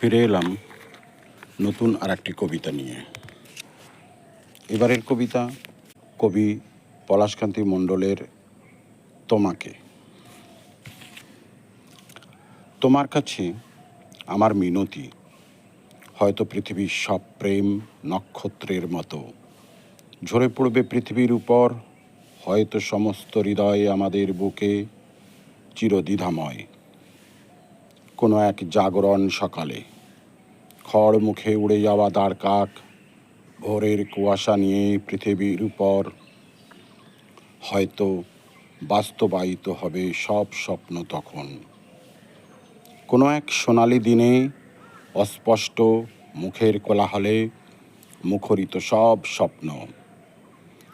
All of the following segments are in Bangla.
ফিরে এলাম নতুন আর একটি কবিতা নিয়ে। এবারের কবিতা কবি পলাশকান্তি মণ্ডলের তোমাকে। তোমার কাছে আমার মিনতি, হয়তো পৃথিবীর সব প্রেম নক্ষত্রের মতো ঝরে পড়বে পৃথিবীর উপর, হয়তো সমস্ত হৃদয়ে আমাদের বুকে চিরদ্বিধাময়। কোনো এক জাগরণ সকালে খড় মুখে উড়ে যাওয়া দ্বারকাক, ভোরের কুয়াশা নিয়ে পৃথিবীর উপর হয়তো বাস্তবায়িত হবে সব স্বপ্ন তখন। কোনো এক সোনালি দিনে অস্পষ্ট মুখের কোলাহলে মুখরিত সব স্বপ্ন।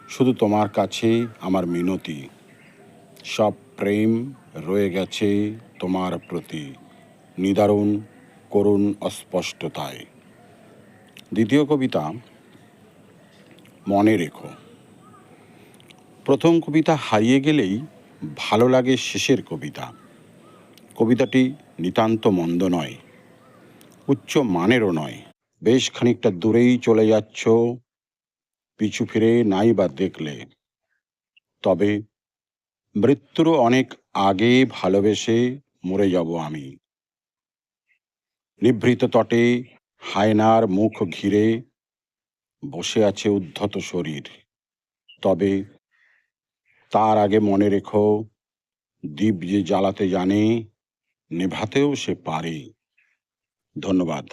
শুধু তোমার কাছে আমার মিনতি, সব প্রেম রয়ে গেছে তোমার প্রতি নিদারুণ করুণ অস্পষ্টতায়। দ্বিতীয় কবিতা মনে রেখো। প্রথম কবিতা হারিয়ে গেলেই ভালো লাগে শেষের কবিতা। কবিতাটি নিতান্ত মন্দ নয়, উচ্চ মানেরও নয়। বেশ খানিকটা দূরেই চলে যাচ্ছ, পিছু ফিরে নাই বা দেখলে। তবে মৃত্যুরও অনেক আগে ভালোবেসে মরে যাব আমি। নিভৃত তটে হায়নার মুখ ঘিরে বসে আছে উদ্ধত শরীর। তবে তার আগে মনে রেখো, দীপ যে জ্বালাতে জানে নেভাতেও সে পারে। ধন্যবাদ।